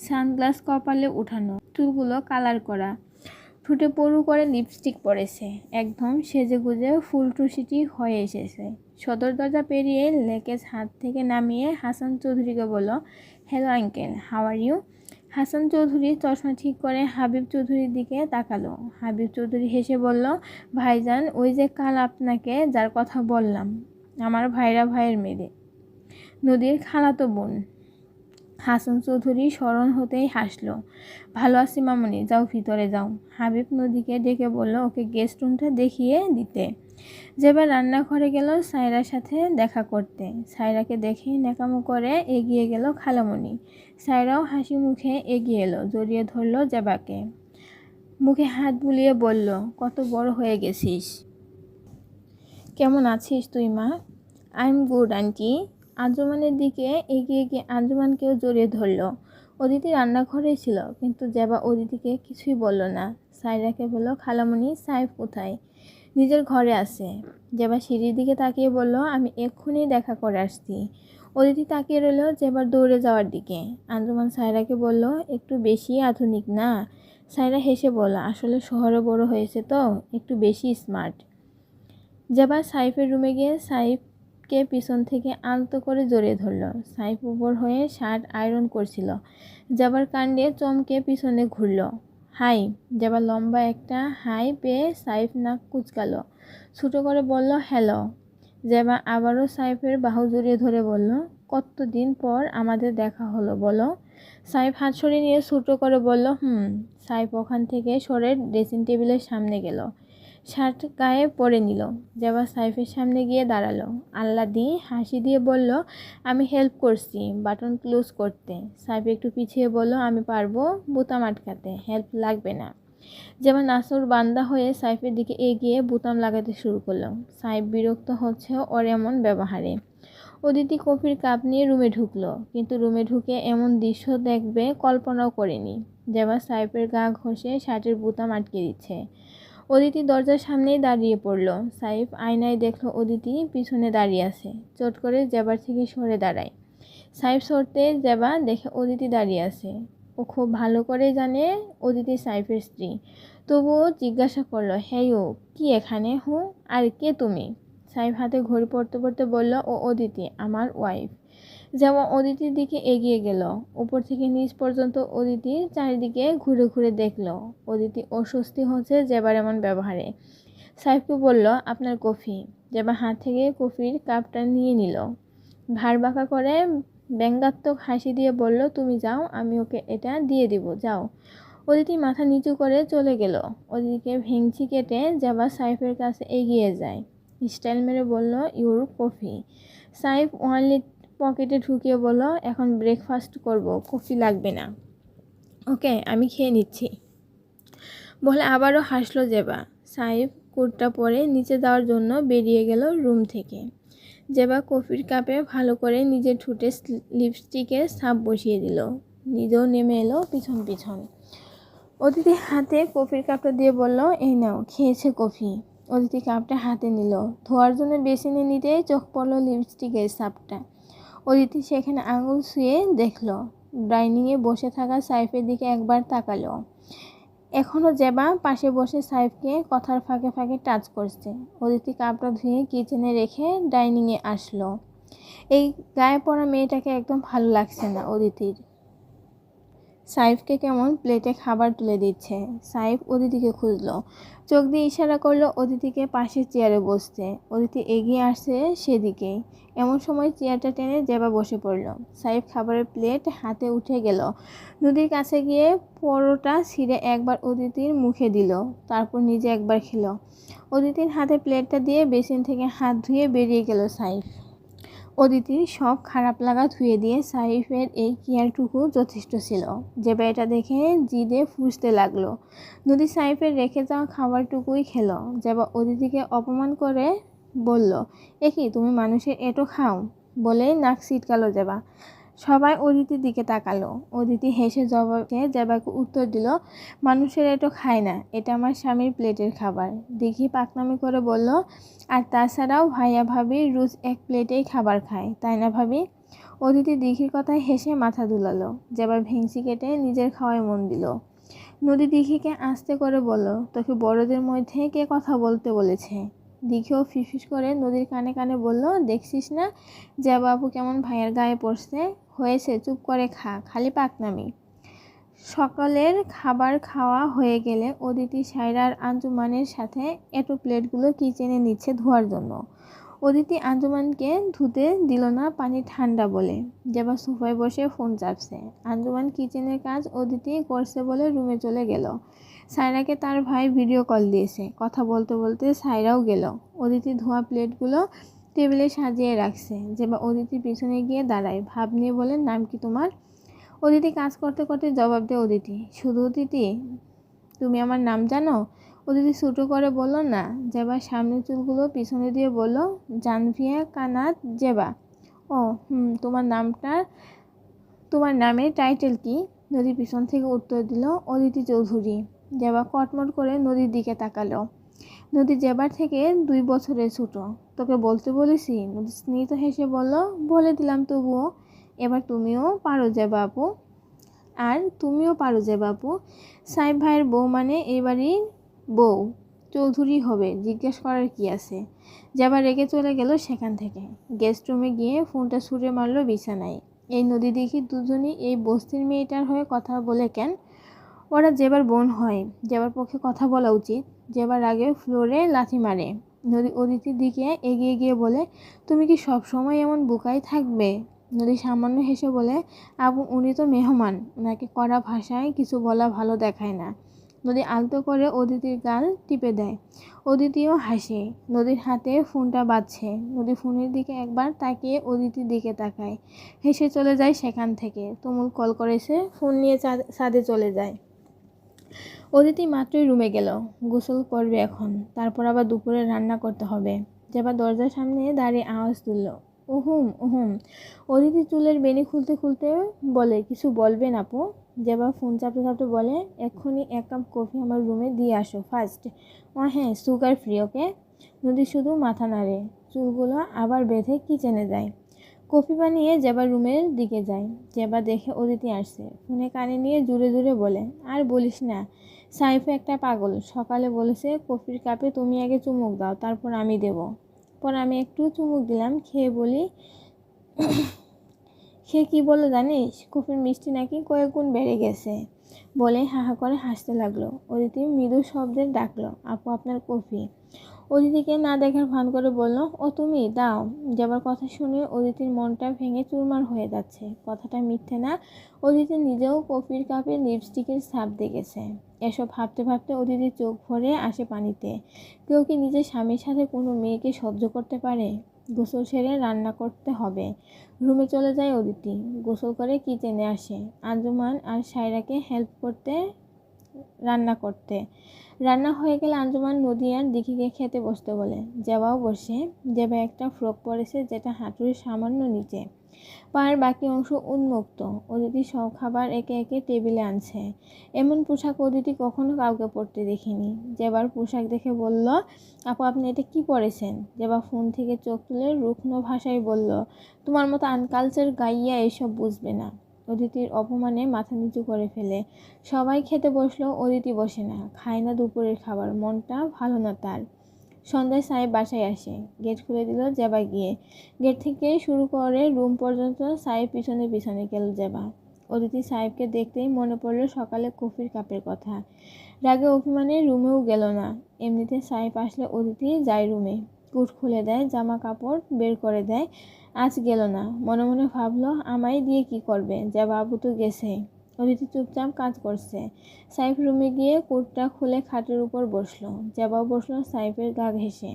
A: সানগ্লাস কপালে উঠানো, চুলগুলো কালার করা, ঠোঁটে পরু করে লিপস্টিক পরেছে, একদম সেজেগুজে ফুলটুসিটি হয়ে এসেছে। সদর দরজা পেরিয়ে লেকেজ হাত থেকে নামিয়ে হাসান চৌধুরীকে বলল, hello uncle, how are you? Hasan Chowdhury চশমা ঠিক করে হাবিব চৌধুরীর দিকে তাকালো। হাবিব চৌধুরী হেসে বলল, ভাইজান, ওই যে কাল আপনাকে যার কথা বললাম, আমার ভাইয়ের মেয়ে, নদীর খালাতো বোন। হাসান চৌধুরী স্মরণ হতেই হাসলো। ভালো আছি মামুনি, যাও ভিতরে যাও। হাবিব নদীকে ডেকে বলল ওকে গেস্ট রুমটা দেখিয়ে দিতে। যেবার রান্নাঘরে গেল সায়রার সাথে দেখা করতে। সায়রাকে দেখে নেকামো করে এগিয়ে গেল খালামণি। সায়রাও হাসি মুখে এগিয়ে এলো, জড়িয়ে ধরলো জেবাকে। মুখে হাত বুলিয়ে বলল, কত বড় হয়ে গেছিস, কেমন আছিস তুই মা? I am good aunty. আঞ্জুমানের দিকে এগিয়ে গিয়ে আঞ্জুমানকেও জড়িয়ে ধরল। অদিতি রান্নাঘরে ছিল, কিন্তু জেবা অদিতিকে কিছুই বলল না। সায়রাকে বলল, খালামণি, সাইফ কোথায়? নিজের ঘরে আছে। জেবা সিঁড়ির দিকে তাকিয়ে বলল, আমি এক্ষুনি দেখা করে আসছি। অদিতি তাকিয়ে রইল জেবার দৌড়ে যাওয়ার দিকে। আঞ্জুমান সায়রাকে বলল, একটু বেশি আধুনিক না? সায়রা হেসে বলল, আসলে শহরে বড় হয়েছে তো, একটু বেশি স্মার্ট। জেবা সাইফের রুমে গিয়ে সাইফকে পিছন থেকে আলতো করে জড়িয়ে ধরল। সাইফ উপর হয়ে শার্ট আয়রন করছিল। জেবার কাণ্ডে চমকে পিছনে ঘুরল। হাই। জেবা লম্বা একটা হাই পেয়ে সাইফ নাক কুচকালো, ছোটো করে বলল, হ্যালো। জেবা আবারও সাইফের বাহু জড়িয়ে ধরে বলল, কতদিন পর আমাদের দেখা হলো বলো। সাইফ হাত সরিয়ে নিয়ে ছোটো করে বলল, সাইফ ওখান থেকে সরে ড্রেসিং টেবিলের সামনে গেল। শার্ট গায়ে পরে নিল। জেবা সাইফের সামনে গিয়ে দাঁড়ালো। আহ্লাদি হাসি দিয়ে বলল, আমি হেল্প করছি বাটন ক্লোজ করতে। সাইফ একটু পিছিয়ে বলল, আমি পারবো বোতাম আটকাতে, হেল্প লাগবে না। যেমন নাসুর বান্দা হয়ে সাইফের দিকে এগিয়ে বোতাম লাগাতে শুরু করলো। সাইফ বিরক্ত হচ্ছে ওর এমন ব্যবহারে। অদিতি কফির কাপ নিয়ে রুমে ঢুকলো, কিন্তু রুমে ঢুকে এমন দৃশ্য দেখবে কল্পনাও করেনি। যেমন সাইফের গা ঘষে শার্টের বোতাম আটকে দিচ্ছে। অদিতি দরজার সামনেই দাঁড়িয়ে পড়ল। সাইফ আয়নায় দেখলো অদিতি পিছনে দাঁড়িয়ে আছে। চট করে জেবার থেকে সরে দাঁড়ায়। সাইফ সরতে জেবা দেখে অদিতি দাঁড়িয়ে আছে। ও খুব ভালো করে জানে অদিতি সাইফের স্ত্রী, তবুও জিজ্ঞাসা করলো, হেই ও কি এখানে? আর কে তুমি? সাইফ হাতে ঘড়ি পড়তে পড়তে বলল, ও অদিতি, আমার ওয়াইফ। যেমন অদিতির দিকে এগিয়ে গেল। উপর থেকে নিচ পর্যন্ত অদিতির চারিদিকে ঘুরে ঘুরে দেখল। অদিতি অস্বস্তি হচ্ছে জেবার এমন ব্যবহারে। সাইফকে বলল, আপনার কফি। জেবা হাত থেকে কফির কাপটা নিয়ে নিল। ঘাড় বাঁকা করে ব্যঙ্গাত্মক হাসি দিয়ে বলল, তুমি যাও, আমি ওকে এটা দিয়ে দিব, যাও। অদিতি মাথা নিচু করে চলে গেল। অদিতিকে ভেঙচি কেটে জেবা সাইফের কাছে এগিয়ে যায়। স্টাইল মেরে বলল, ইউর কফি। সাইফ ওয়ানলি পকেটে ঢুকিয়ে বলল, এখন ব্রেকফাস্ট করব, কফি লাগবে না। ওকে, আমি খেয়ে নিচ্ছি বলে আবারও হাসলো জেবা। সাইফ কোটটা পরে নিচে যাওয়ার জন্য বেরিয়ে গেল রুম থেকে। জেবা কফির কাপে ভালো করে নিজের ঠোঁটে লিপস্টিকের ছাপ বসিয়ে দিল। নিজেও নেমে এলো পিছন পিছন। অদিতি হাতে কফির কাপটা দিয়ে বলল, এই নাও, খেয়েছে কফি। অদিতি কাপটা হাতে নিল। ধোয়ার জন্য বেসিনে নিতেই চোখ পড়ল লিপস্টিকের ছাপটা। অদিতি সেখানে আঙুল ছুঁয়ে দেখল। ডাইনিংয়ে বসে থাকা সাইফের দিকে একবার তাকালো। এখনও জেবা পাশে বসে সাইফকে কথার ফাঁকে ফাঁকে টাচ করছে। অদিতি কাপটা ধুয়ে কিচেনে রেখে ডাইনিংয়ে আসলো। এই গায়ে পড়া মেয়েটাকে একদম ভালো লাগছে না অদিতির। সাইফকে কেমন প্লেটে খাবার তুলে দিচ্ছে। সাইফ অদিতিকে খুঁজলো, চোখ দিয়ে ইশারা করলো অদিতিকে পাশের চেয়ারে বসতে। অদিতি এগিয়ে আসছে সেদিকেই। এমন সময় চেয়ারটা টেনে জেবা বসে পড়ল। সাইফ খাবারের প্লেট হাতে উঠে গেল। নদীর কাছে গিয়ে পরোটা ছিঁড়ে একবার অদিতির মুখে দিল, তারপর নিজে একবার খেলো। অদিতির হাতে প্লেটটা দিয়ে বেসিন থেকে হাত ধুয়ে বেরিয়ে গেল সাইফ। অদিতির সব খারাপ লাগা ধুয়ে দিয়ে সাইফের এই কেয়ারটুকু যথেষ্ট ছিল। জেবা এটা দেখে জিদে ফুঁসতে লাগলো। নদী সাইফের রেখে যাওয়া খাবারটুকুই খেলো। জেবা অদিতিকে অপমান করে বলল, এ কি, তুমি মানুষের এঁটো খাও? বলেই নাক ছিটকালো জেবা। সবাই অদিতির দিকে তাকালো। অদিতি হেসে জবাবে জেবাকে উত্তর দিল, মানুষের এঁটো খায় না, এটা আমার স্বামীর প্লেটের খাবার। দিঘি পাকনামি করে বলল, আর তাছাড়াও ভাইয়া ভাবি রোজ এক প্লেটেই খাবার খায়, তাই না ভাবি? অদিতি দিঘির কথায় হেসে মাথা দুলালো। জেবা ভেংচি কেটে নিজের খাওয়ায় মন দিল। নদী দিঘিকে আস্তে করে বলল, তোকে বড়দের মধ্যে কে কথা বলতে বলেছে? দিঘিও ফিসফিস করে নদীর কানে কানে বলল, দেখছিস না জেবা আপু কেমন ভাইয়ের গায়ে পড়ছে? হয়েছে, চুপ করে খা, খালি পাকনামি। সকালের খাবার খাওয়া হয়ে গেলে অদিতি সায়রা আর আঞ্জুমানের সাথে এঁটো প্লেটগুলো কিচেনে নিচ্ছে ধোয়ার জন্য। অদিতি আঞ্জুমানকে ধুতে দিল না, পানি ঠান্ডা বলে। জেবা সোফায় বসে ফোন চাপছে। আঞ্জুমান কিচেনের কাজ অদিতি করছে বলে রুমে চলে গেল। সায়রাকে তার ভাই ভিডিও কল দিয়েছে। কথা বলতে বলতে সায়রাও গেল। অদিতি ধোয়া প্লেটগুলো টেবিলে সাজিয়ে রাখছে। জেবা অদিতির পিছনে গিয়ে দাঁড়ায়, ভাব নিয়ে বলে, নাম কি তোমার? অদিতি কাজ করতে করতে জবাব দেয়, অদিতি। শুধু অদিতি? তুমি আমার নাম জানো? অদিতি ছোটো করে বলল, না। জেবা সামনের চুলগুলো পিছনে দিয়ে বলল, জানভিয়া কানাত জেবা। ও তোমার নামের টাইটেল কি? নদী পিছন থেকে উত্তর দিল, অদিতি চৌধুরী। জেবা কটমট করে নদীর দিকে তাকালো। নদী জেবার থেকে 2 বছরের ছোট। তোকে বলতে বলেছি? নদী স্মিত হেসে বলল, বলে দিলাম তবুও। এবার তুমিও পারো জেবা আপু। আর তুমিও পারো জেবা আপু। সাইফ ভাইয়ের বউ মানে এবারই বউ, চৌধুরী হবে, জিজ্ঞেস করার কি আছে? জেবা রেগে চলে গেল সেখান থেকে। গেস্ট রুমে গিয়ে ফোনটা ছুঁড়ে মারল বিছানায়। এই নদী দেখি দুজনই এই বস্তির মেয়েটার হয়ে কথা বলে কেন? ওরা জেবার বোন হয়, জেবার পক্ষে কথা বলা উচিত। জেবার আগে ফ্লোরে লাথি মারে। নদী অদিতির দিকে এগিয়ে গিয়ে বলে, তুমি কি সব সময় এমন বোকাই থাকবে? নদী সামান্য হেসে বলে, আপু উনি তো মেহমান, ওনাকে কড়া ভাষায় কিছু বলা ভালো দেখায় না। নদী আলতো করে অদিতির গাল টিপে দেয়। অদিতিও হাসে। নদীর হাতে ফোনটা বাজছে। নদী ফোনের দিকে একবার তাকিয়ে অদিতির দিকে তাকায়, হেসে চলে যায় সেখান থেকে। তুমুল কল করেছে, ফোন নিয়ে ছাদে চলে যায়। অদিতি মাত্রই রুমে গেল। গোসল করবে এখন, তারপর আবার দুপুরে রান্না করতে হবে। জেবা দরজার সামনে দাঁড়িয়ে আওয়াজ তুলল, উহুম উহুম। অদিতি চুলের বেনি খুলতে খুলতে বলে, কিছু বলবেন আপু? জেবা ফোন চাপতে চাপতে বলে, এক্ষুনি 1 কাপ কফি আমার রুমে দিয়ে আসো ফার্স্ট। ও হ্যাঁ, সুগার ফ্রি, ওকে। নদী শুধু মাথা নাড়ে, চুলগুলো আবার বেঁধে কিচেনে যায়। কফি বানিয়ে জেবার রুমের দিকে যায়। জেবা দেখে অদিতি আসছে, ফোনে কানে নিয়ে জুড়ে জুড়ে বলে, আর বলিস না, সাইফও একটা পাগল। সকালে বলেছে কফির কাপে তুমি আগে চুমুক দাও, তারপর আমি দেব। পর আমি একটু চুমুক দিলাম, খেয়ে বলি, সে কি বললো জানিস, কফির মিষ্টি নাকি কয়েক গুণ বেড়ে গেছে। বলে হাহা করে হাসতে লাগলো। অদিতি মৃদু শব্দে ডাকলো, আপু আপনার কফি। অদিতিকে না দেখার ভান করে বলল, ও তুমি দাও। যাবার কথা শুনে অদিতির মনটা ভেঙে চুরমার হয়ে যাচ্ছে। কথাটা মিথ্যে না, অদিতি নিজেও কফির কাপে লিপস্টিকের ছাপ দেখেছে। এসব ভাবতে ভাবতে অদিতির চোখ ভরে আসে পানিতে। কেউ কি নিজের স্বামীর সাথে কোনো মেয়েকে সহ্য করতে পারে? গোসল সেরে রান্না করতে হবে। রুমে চলে যায় অদিতি। গোসল করে কিচেনে আসে। আঞ্জুমান আর সায়রাকে হেল্প করতে রান্না করতে। রান্না হয়ে গেলে আঞ্জুমান নদী আর দিঘিকে খেতে বসতে বলে। জেবাও বসে। জেবা একটা ফ্রক পরেছে যেটা হাঁটুর সামান্য নিচে, পায়ের বাকি অংশ উন্মুক্ত। অদিতি সব খাবার একে একে টেবিলে আনছে। এমন পোশাক অদিতি কখনো কাউকে পরতে দেখিনি। জেবার পোশাক দেখে বলল, আপু আপনি এটা কি পরেছেন? জেবা ফোন থেকে চোখ তুলে রুক্ষ ভাষায় বলল, তোমার মতো আনকালচার গাইয়া এসব বুঝবে না। অদিতির অপমানে মাথা নিচু করে ফেলে। সবাই খেতে বসলো, অদিতি বসে না, খায় না দুপুরের খাবার। মনটা ভালো না তার। সন্ধ্যায় সাহেব বাসায় আসে। গেট খুলে দিল জেবা গিয়ে। গেট থেকে শুরু করে রুম পর্যন্ত সাহেব পিছনে পিছনে গেল জেবা। অদিতি সাহেবকে দেখতেই মনে পড়ল সকালে কফির কাপের কথা। রাগে অভিমানে রুমেও গেল না। এমনিতে সাহেব আসলে অদিতি যায় রুমে, কুট খুলে দেয়, জামা কাপড় বের করে দেয়। আজ গেল না। মনে মনে ভাবলো, আমায় দিয়ে কি করবে, যা বাবু তো গেছে। অদিতি চুপচাপ কাজ করছে। সাইফ রুমে গিয়ে কোটটা খুলে খাটের উপর বসলো। জেবাও বসলো সাইফের গা ঘেঁষে।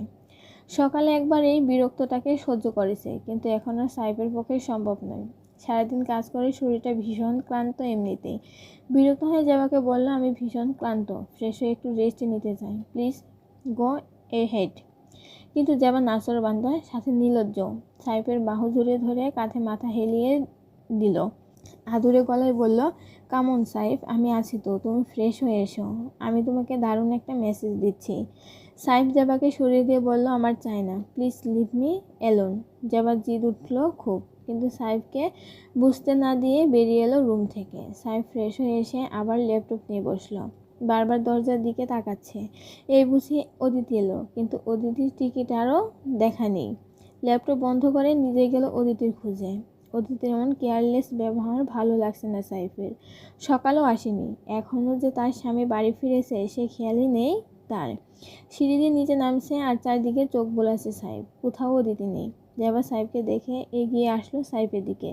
A: সকালে একবার এই বিরক্তটাকে সহ্য করেছে, কিন্তু এখন আর সাইফের পক্ষে সম্ভব নয়। সারাদিন কাজ করে শরীরটা ভীষণ ক্লান্ত এমনিতেই। বিরক্ত হয়ে জেবাকে বলল, আমি ভীষণ ক্লান্ত, ফ্রেশ হয়ে একটু রেস্ট নিতে চাই, প্লিজ গো এ হেড। কিন্তু জেবা নাছোড়বান্দা, সাথে নির্লজ্জ। সাইফের বাহু জড়িয়ে ধরে কাঁধে মাথা হেলিয়ে দিল। আদুরে গলায় বলল, কামন সাইফ, আমি আছি তো, তুমি ফ্রেশ হয়ে এসো। আমি তোমাকে দারুণ একটা মেসেজ দিচ্ছি। সাইফ জেবাকে সরিয়ে দিয়ে বলল, আমার চাই না, প্লিজ লিভ মি অ্যালোন। জেবার জিদ উঠল খুব, কিন্তু সাইফকে বুঝতে না দিয়ে বেরিয়ে এলো রুম থেকে। সাইফ ফ্রেশ হয়ে এসে আবার ল্যাপটপ নিয়ে বসলো। বারবার দরজার দিকে তাকাচ্ছে। এই বুঝি অদিতি এলো, কিন্তু অদিতির টিকিট আরও দেখা নেই। ল্যাপটপ বন্ধ করে নিজে গেল অদিতির খুঁজে। অদিতির এমন কেয়ারলেস ব্যবহার ভালো লাগছে না সাইফের। সকালেও আসেনি, এখনও যে তার স্বামী বাড়ি ফিরেছে সে খেয়ালই নেই তার। সিঁড়ি দিয়ে নিচে নামছে আর চারদিকে চোখ বোলাচ্ছে সাইফ, কোথাও অদিতি নেই। জেবা সাইফকে দেখে এগিয়ে আসলো সাইফের দিকে,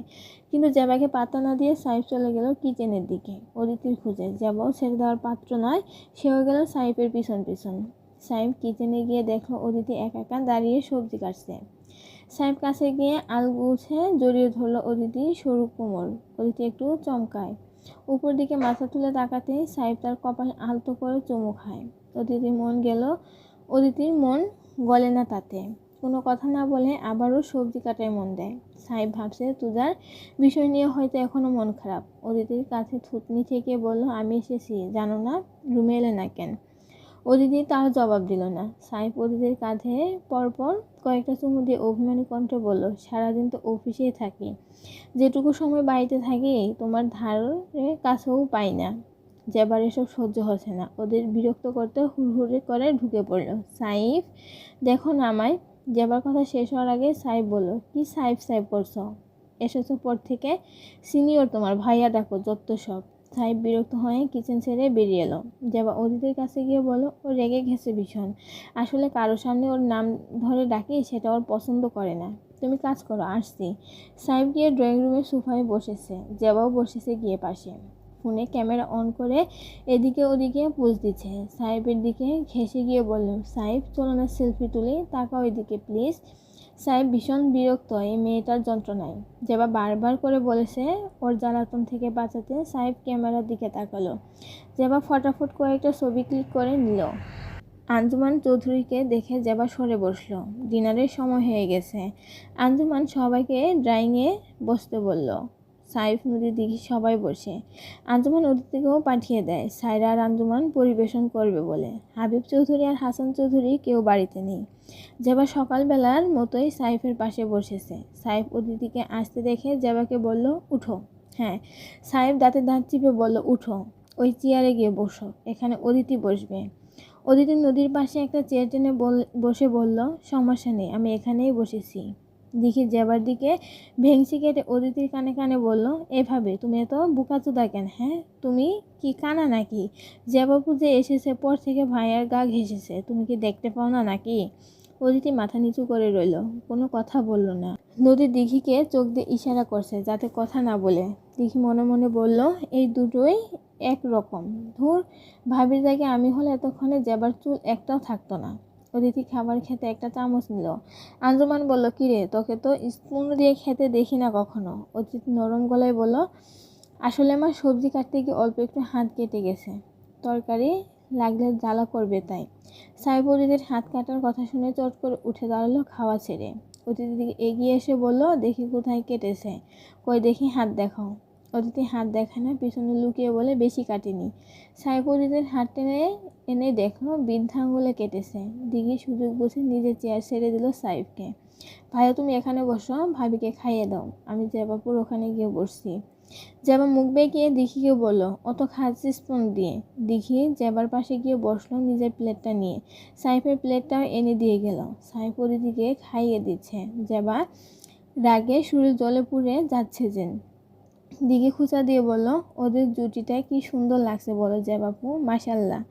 A: কিন্তু জেবাকে পাত্তা না দিয়ে সাইফ চলে গেল কিচেনের দিকে অদিতির খুঁজে। জেবাও ছেড়ে দেওয়ার পাত্র নয়, সেও গেল সাইফের পিছন পিছন। সাইফ কিচেনে গিয়ে দেখলো অদিতি একা একা দাঁড়িয়ে সবজি কাটছে। সাহেব কাছে গিয়ে আলগুছে জড়িয়ে ধরলো অদিতি সরু কোমর। অদিতি একটু চমকায়, উপর দিকে মাথা তুলে তাকাতেই সাহেব তার কপাল আলতো করে চুমু খায়। অদিতির মন গলে না তাতে। কোনো কথা না বলে আবারও সবজি কাটায় মন দেয়। সাহেব ভাবছে তুজার বিষয় নিয়ে হয়তো এখনো মন খারাপ। অদিতির কাছে থুতনি থেকে বলল, আমি এসেছি, জানো না? রুমে এলে না কেন? অদিতি তাও জবাব দিল না। সাইফ অদিতির কাঁধে পরপর কয়েকটা চুমু দিয়ে অভিমানী কণ্ঠে বলল, সারাদিন তো অফিসেই থাকি, যেটুকু সময় বাড়িতে থাকি তোমার ধারে কাছেও পাই না। জেবার এসব সহ্য হচ্ছে না, ওদের বিরক্ত করতে হুড়হুড়ি করে ঢুকে পড়ল। সাইফ দেখো না আমায়। জেবার কথা শেষ হওয়ার আগে সাইফ বলল, কি সাইফ সাইফ করছো? এসেছো পর থেকে সিনিয়র, তোমার ভাইয়া ডাকো, যত সব। সাহেব বিরক্ত হয়ে কিচেন ছেড়ে বেরিয়ে এলো। জেবা অদিতির কাছে গিয়ে বলল, ও রেগে গেছে ভীষণ। আসলে কারো সামনে ওর নাম ধরে ডাকি সেটা ওর পছন্দ করে না। তুমি কাজ করো, আসছি। সাহেব গিয়ে ড্রয়িং রুমের সোফায় বসেছে, জেবাও বসেছে গিয়ে পাশে। ফোনে ক্যামেরা অন করে এদিকে ওদিকে পোজ দিচ্ছে। সাহেবের দিকে ঘেঁষে গিয়ে বলল, সাহেব চলো না সেলফি তুলি, তাকাও এদিকে প্লিজ। সাহেব ভীষণ বিরক্ত এই মেয়েটার যন্ত্রণায়। জেবা বারবার করে বলেছে ওর জ্বালাতন থেকে বাঁচাতে। সাহেব ক্যামেরার দিকে তাকালো। জেবা ফটাফট কয়েকটা ছবি ক্লিক করে নিল। আঞ্জুমান চৌধুরীকে দেখে জেবা সরে বসল। ডিনারের সময় হয়ে গেছে। আঞ্জুমান সবাইকে ড্রাইংয়ে বসতে বলল। সাইফ, নদী, দিঘি সবাই বসে। আঞ্জুমান অতিথিকেও পাঠিয়ে দেয় সায়রা আর আঞ্জুমান পরিবেশন করবে বলে। হাবিব চৌধুরী আর হাসান চৌধুরী কেউ বাড়িতে নেই। জেবা সকালবেলার মতোই সাইফের পাশে বসেছে। সাইফ অতিথিকে আসতে দেখে জেবাকে বলল, উঠো। হ্যাঁ। সাইফ দাঁতে দাঁত চিপে বলল, উঠো, ওই চেয়ারে গিয়ে বসো, এখানে অতিথি বসবে। অদিতি নদীর পাশে একটা চেয়ার টেনে বসে বলল, সমস্যা নেই, আমি এখানেই বসেছি। দিঘি জেবার দিকে ভেংসি কেটে অদিতির কানে কানে বলল, এভাবে তুমি এত বোকাচোদা কেন? হ্যাঁ, তুমি কি কানা নাকি? জেবাপু যে এসেছে পর থেকে ভাইয়ার গা ঘেঁষেছে, তুমি কি দেখতে পাও না নাকি? অদিতি মাথা নিচু করে রইল, কোনো কথা বলল না। নদী দিঘিকে চোখ দিয়ে ইশারা করছে যাতে কথা না বলে। দিঘি মনে মনে বলল, এই দুটোই একরকম। ধুর, ভাবির জায়গায় আমি হলে এতক্ষণে জেবার চুল একটাও থাকতো না। অদিতি খাবার খেতে একটা চামচ নিল। আঞ্জুমান বলল, কিরে, তোকে তো স্পুন দিয়ে খেতে দেখি না কখনো। অদিতি নরম গলায় বলল, আসলে আমার সবজি কাটতে গিয়ে অল্প একটু হাত কেটে গেছে, তরকারি লাগলে জ্বালা করবে তাই। সাহেব অদিতির হাত কাটার কথা শুনে চট করে উঠে দাঁড়ালো খাওয়া ছেড়ে। অতিথির দিকে এগিয়ে এসে বলল, দেখি কোথায় কেটেছে, কই দেখি হাত দেখাও। অতিথি হাত দেখায় না, পিছনে লুকিয়ে বলে, বেশি কাটিনি। সাহেব অদিতির হাত টেনে এনে দেখলো বৃদ্ধা আঙুলে কেটেছে। দিঘি সুযোগ বুঝে নিজের চেয়ার ছেড়ে দিল সাহেবকে। ভাইয়া তুমি এখানে বসো, ভাবিকে খাইয়ে দাও, আমি জেবাপুর ওখানে গিয়ে বসছি। জেবা মুখ বেঁকিয়ে দিঘিকে বলল, অত খাচ্ছিস স্পুন দিয়ে। দিঘি জেবার পাশে গিয়ে বসলো নিজের প্লেটটা নিয়ে। সাইফের প্লেটটাও এনে দিয়ে গেল। সাইফ অদিতিকে খাইয়ে দিচ্ছে। জেবা রাগে শরীর জলে পুড়ে যাচ্ছে যেন। দিঘি খুঁচা দিয়ে বলল, ওদের জুটিটা কি সুন্দর লাগছে বলো জেবাপু, মাশাল্লাহ।